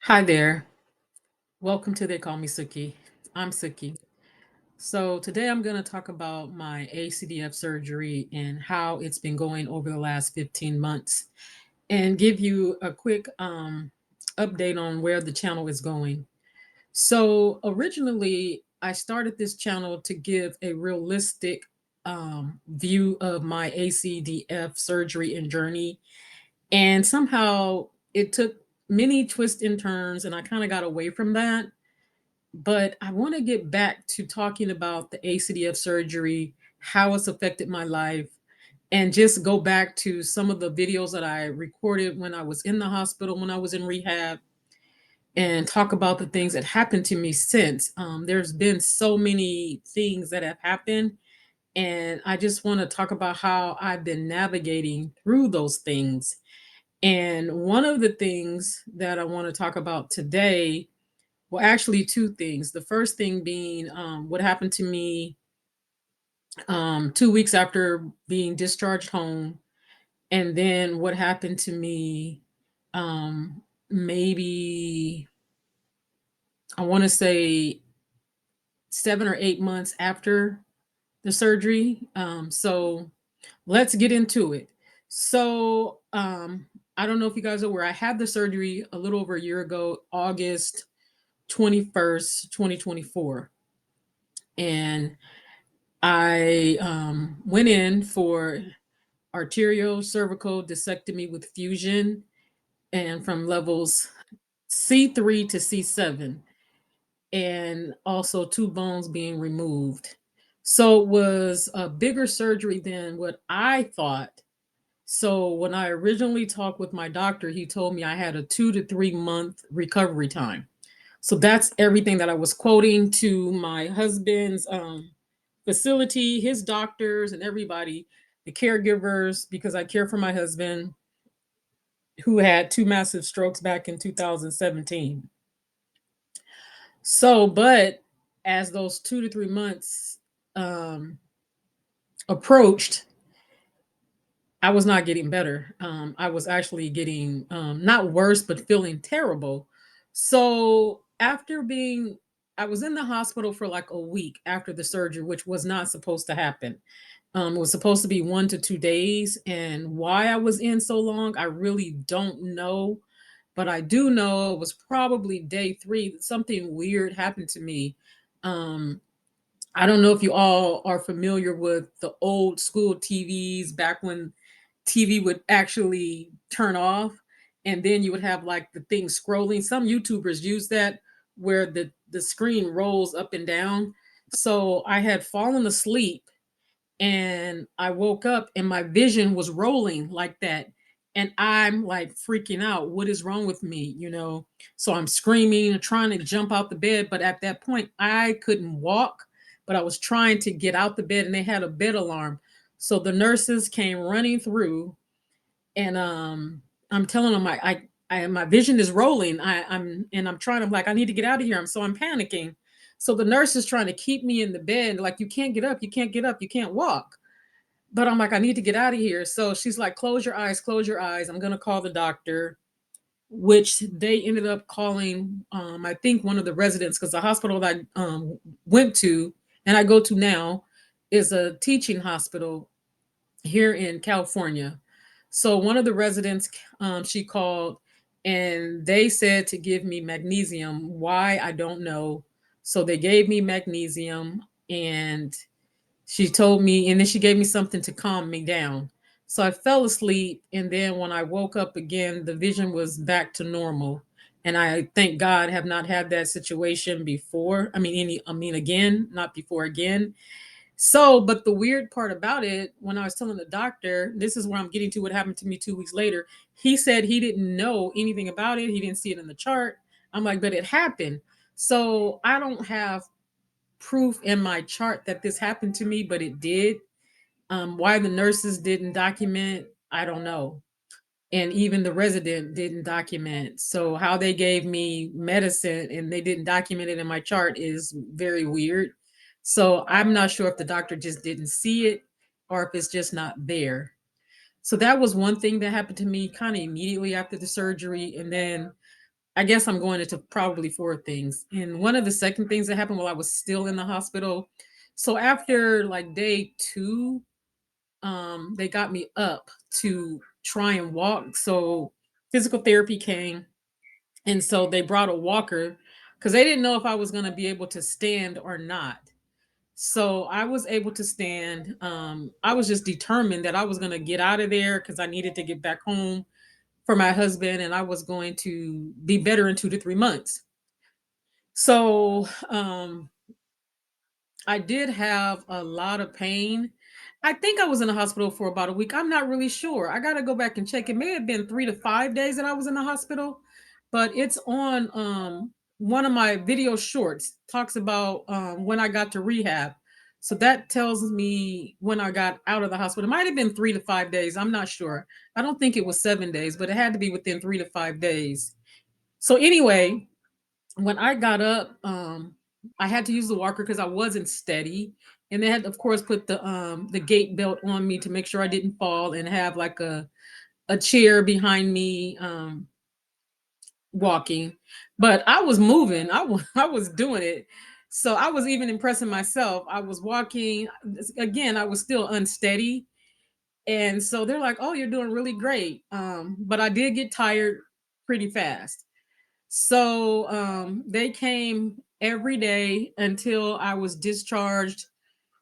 Hi there. Welcome to They Call Me Suki. I'm Suki. So today I'm going to talk about my ACDF surgery and how it's been going over the last 15 months and give you a quick update on where the channel is going. So originally, I started this channel to give a realistic view of my ACDF surgery and journey. And somehow it took many twists and turns, and I kind of got away from that. But I want to get back to talking about the ACDF surgery, how it's affected my life, and just go back to some of the videos that I recorded when I was in the hospital, when I was in rehab, and talk about the things that happened to me since. There's been so many things that have happened, and I just want to talk about how I've been navigating through those things. And one of the things that I want to talk about today, well, actually, two things. The first thing being what happened to me 2 weeks after being discharged home, and then what happened to me maybe, I want to say, 7 or 8 months after the surgery. So let's get into it. So I don't know if you guys are aware, I had the surgery a little over a year ago, August 21st, 2024. And I went in for arterial cervical discectomy with fusion and from levels C3 to C7, and also two bones being removed. So it was a bigger surgery than what I thought. So when I originally talked with my doctor, he told me I had a 2 to 3 month recovery time. So that's everything that I was quoting to my husband's facility, his doctors, and everybody, the caregivers, because I care for my husband who had two massive strokes back in 2017. So, but as those 2 to 3 months um, approached, I was not getting better. I was actually getting not worse, but feeling terrible. So after being, I was in the hospital for like a week after the surgery, which was not supposed to happen. It was supposed to be 1 to 2 days. And why I was in so long, I really don't know. But I do know it was probably day three that something weird happened to me. Um, I don't know if you all are familiar with the old school TVs back when TV would actually turn off and then you would have like the thing scrolling. Some YouTubers use that where the screen rolls up and down. So I had fallen asleep and I woke up and my vision was rolling like that. And I'm like freaking out. What is wrong with me? So I'm screaming and trying to jump out the bed. But at that point, I couldn't walk, but I was trying to get out the bed and they had a bed alarm. So the nurses came running through and I'm telling them my vision is rolling. I'm trying. I'm like, I need to get out of here. I'm panicking. So the nurse is trying to keep me in the bed, like, you can't get up, you can't get up, you can't walk. But I'm like, I need to get out of here. So she's like, close your eyes, close your eyes. I'm gonna call the doctor, which they ended up calling, I think one of the residents, because the hospital that I went to and I go to now is a teaching hospital here in California. So one of the residents, she called and they said to give me magnesium. Why? I don't know. So they gave me magnesium and she told me, and then she gave me something to calm me down. So I fell asleep. And then when I woke up again, the vision was back to normal. And I thank God have not had that situation before. Again, not before again. So, but the weird part about it, when I was telling the doctor, this is where I'm getting to what happened to me 2 weeks later. He said he didn't know anything about it. He didn't see it in the chart. I'm like, but it happened. So I don't have proof in my chart that this happened to me, but it did. Why the nurses didn't document, I don't know. And even the resident didn't document. So how they gave me medicine and they didn't document it in my chart is very weird. So I'm not sure if the doctor just didn't see it or if it's just not there. So that was one thing that happened to me kind of immediately after the surgery. And then I guess I'm going into probably four things. And one of the second things that happened while I was still in the hospital. So after like day two, they got me up to try and walk. So physical therapy came, and so they brought a walker because they didn't know if I was going to be able to stand or not. So I was able to stand. I was just determined that I was going to get out of there because I needed to get back home for my husband, and I was going to be better in 2 to 3 months. So I did have a lot of pain. I think I was in the hospital for about a week. I'm not really sure. I got to go back and check. It may have been 3 to 5 days that I was in the hospital, but it's on one of my video shorts talks about when I got to rehab. So that tells me when I got out of the hospital. It might have been 3 to 5 days. I'm not sure. I don't think it was 7 days, but it had to be within 3 to 5 days. So anyway, when I got up, I had to use the walker because I wasn't steady. And they had, of course, put the gait belt on me to make sure I didn't fall, and have like a chair behind me walking. But I was moving. I was doing it. So I was even impressing myself. I was walking. Again, I was still unsteady. And so they're like, "Oh, you're doing really great." But I did get tired pretty fast. So they came every day until I was discharged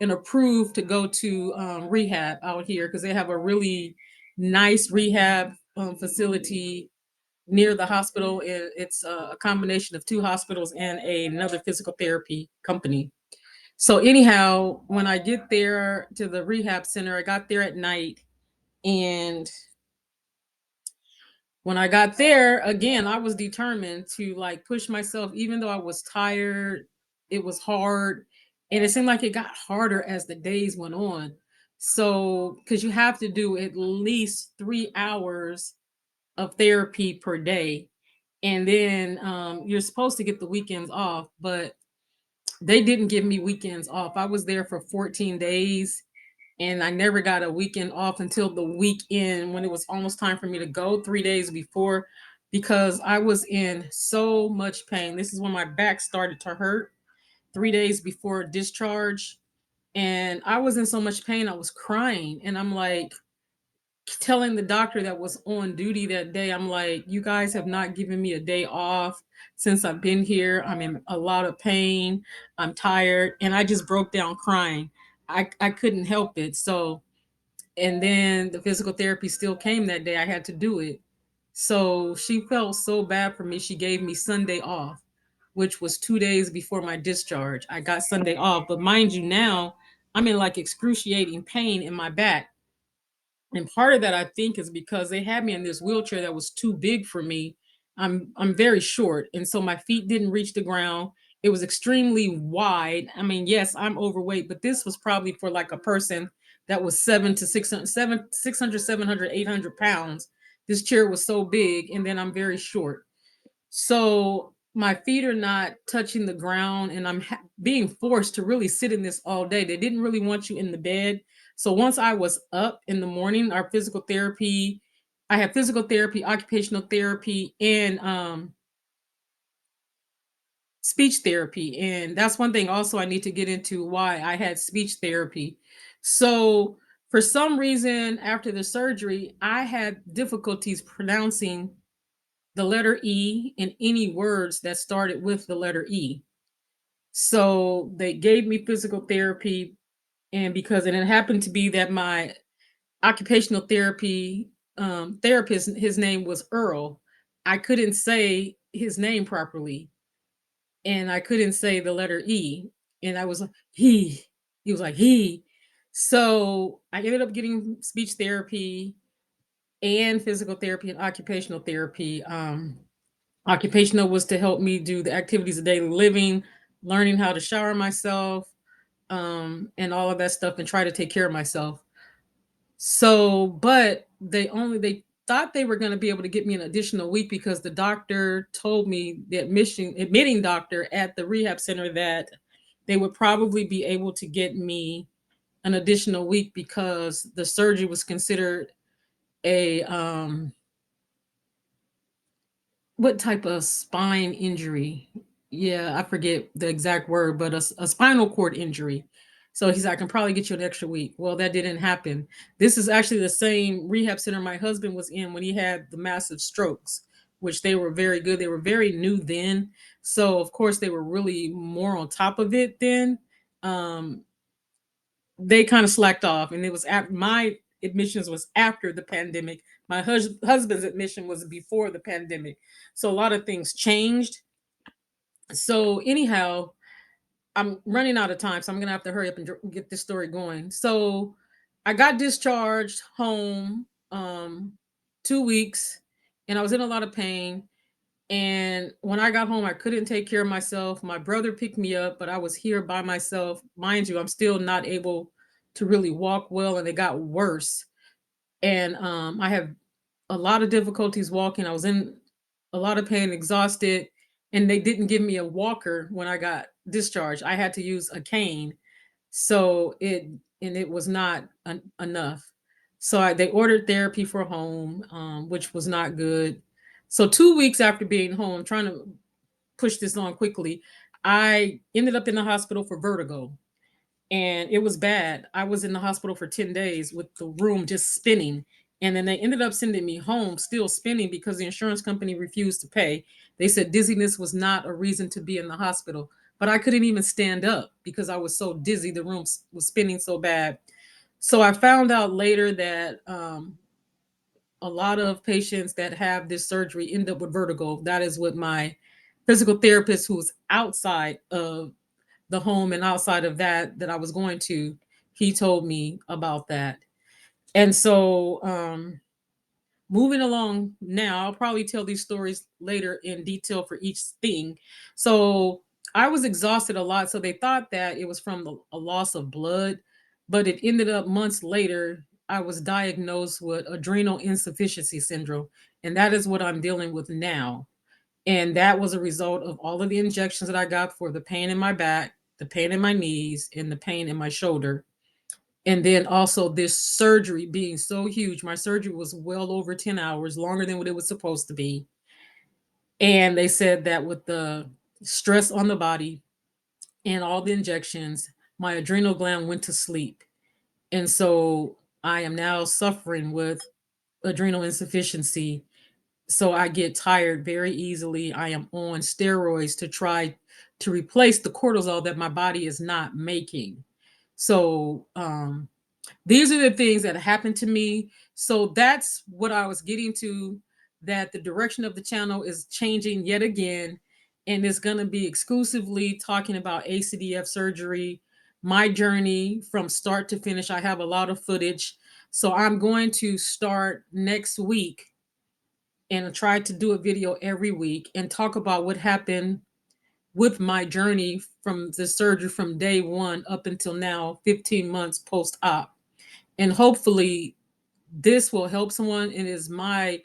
and approved to go to rehab out here because they have a really nice rehab facility near the hospital. It's a combination of two hospitals and another physical therapy company. So, anyhow, when I get there to the rehab center, I got there at night. And when I got there, again, I was determined to like push myself, even though I was tired. It was hard. And it seemed like it got harder as the days went on. So, because you have to do at least 3 hours of therapy per day. And then you're supposed to get the weekends off, but they didn't give me weekends off. I was there for 14 days, and I never got a weekend off until the weekend when it was almost time for me to go 3 days before, because I was in so much pain. This is when my back started to hurt 3 days before discharge. And I was in so much pain, I was crying. And I'm like, telling the doctor that was on duty that day, I'm like, you guys have not given me a day off since I've been here. I'm in a lot of pain. I'm tired. And I just broke down crying. I couldn't help it. So, and then the physical therapy still came that day. I had to do it. So she felt so bad for me. She gave me Sunday off, which was 2 days before my discharge. I got Sunday off. But mind you, now I'm in like excruciating pain in my back. And part of that, I think, is because they had me in this wheelchair that was too big for me. I'm very short, and so my feet didn't reach the ground. It was extremely wide. I mean, yes, I'm overweight, but this was probably for like a person that was 700 to 600 800 pounds. This chair was so big, and then I'm very short. So my feet are not touching the ground, and I'm being forced to really sit in this all day. They didn't really want you in the bed. So once I was up in the morning, our physical therapy, I have physical therapy, occupational therapy, and speech therapy. And that's one thing also I need to get into why I had speech therapy. So for some reason, after the surgery, I had difficulties pronouncing the letter E in any words that started with the letter E. So they gave me physical therapy. And because it happened to be that my occupational therapy therapist, his name was Earl, I couldn't say his name properly. And I couldn't say the letter E. And I was like, he was like, he. So I ended up getting speech therapy and physical therapy and occupational therapy. Occupational was to help me do the activities of daily living, learning how to shower myself, and all of that stuff, and try to take care of myself. So, but they thought they were going to be able to get me an additional week because the doctor told me, the admitting doctor at the rehab center, that they would probably be able to get me an additional week because the surgery was considered a what type of spine injury? Yeah, I forget the exact word, but a spinal cord injury. So he said, I can probably get you an extra week. Well, that didn't happen. This is actually the same rehab center my husband was in when he had the massive strokes, which they were very good. They were very new then. So, of course, they were really more on top of it then. Um, they kind of slacked off, and it was at my admissions was after the pandemic. My husband's admission was before the pandemic, so a lot of things changed. So anyhow, I'm running out of time, so I'm gonna have to hurry up and get this story going. So I got discharged home 2 weeks, and I was in a lot of pain. And when I got home, I couldn't take care of myself. My brother picked me up, but I was here by myself. Mind you, I'm still not able to really walk well, and it got worse. And I have a lot of difficulties walking. I was in a lot of pain, exhausted, and they didn't give me a walker when I got discharged. I had to use a cane. So it was not enough. So they ordered therapy for home, which was not good. So 2 weeks after being home, trying to push this on quickly, I ended up in the hospital for vertigo, and it was bad. I was in the hospital for 10 days with the room just spinning. And then they ended up sending me home still spinning because the insurance company refused to pay. They said dizziness was not a reason to be in the hospital, but I couldn't even stand up because I was so dizzy. The room was spinning so bad. So I found out later that a lot of patients that have this surgery end up with vertigo. That is what my physical therapist, who's outside of the home and outside of that I was going to, he told me about that. And so moving along now, I'll probably tell these stories later in detail for each thing. So I was exhausted a lot, so they thought that it was from a loss of blood, but it ended up months later I was diagnosed with adrenal insufficiency syndrome, and that is what I'm dealing with now. And that was a result of all of the injections that I got for the pain in my back, the pain in my knees, and the pain in my shoulder. And then also this surgery being so huge. My surgery was well over 10 hours, longer than what it was supposed to be. And they said that with the stress on the body and all the injections, my adrenal gland went to sleep. And so I am now suffering with adrenal insufficiency. So I get tired very easily. I am on steroids to try to replace the cortisol that my body is not making. So these are the things that happened to me. So that's what I was getting to, that the direction of the channel is changing yet again. And it's going to be exclusively talking about ACDF surgery, my journey from start to finish. I have a lot of footage. So I'm going to start next week and try to do a video every week and talk about what happened with my journey from the surgery from day one up until now, 15 months post op. And hopefully, this will help someone. And is my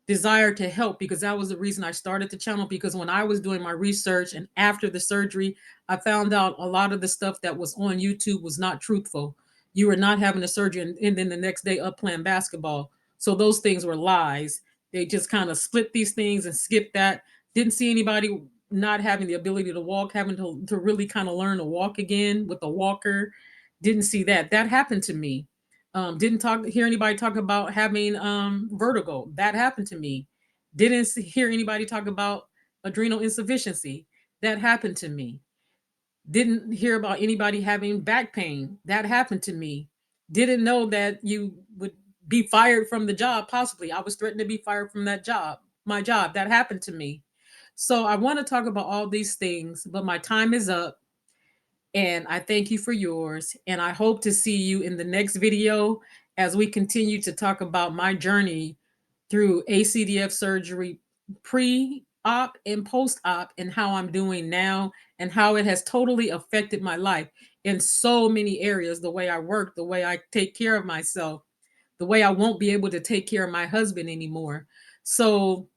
desire to help, because that was the reason I started the channel. Because when I was doing my research and after the surgery, I found out a lot of the stuff that was on YouTube was not truthful. You were not having a surgery and then the next day up playing basketball. So those things were lies. They just kind of split these things and skipped that. Didn't see anybody not having the ability to walk, having to really kind of learn to walk again with a walker. Didn't see that. That happened to me. Didn't hear anybody talk about having vertigo. That happened to me. Didn't hear anybody talk about adrenal insufficiency. That happened to me. Didn't hear about anybody having back pain. That happened to me. Didn't know that you would be fired from the job, possibly. I was threatened to be fired from that job, my job. That happened to me. So I want to talk about all these things, but my time is up. And I thank you for yours. And I hope to see you in the next video as we continue to talk about my journey through ACDF surgery pre op and post op, and how I'm doing now and how it has totally affected my life in so many areas: the way I work, the way I take care of myself, the way I won't be able to take care of my husband anymore. So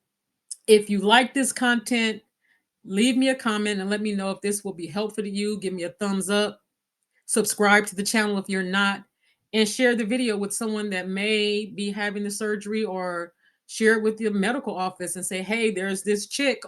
if you like this content, leave me a comment and let me know if this will be helpful to you. Give me a thumbs up. Subscribe to the channel if you're not, and share the video with someone that may be having the surgery, or share it with your medical office and say, hey, there's this chick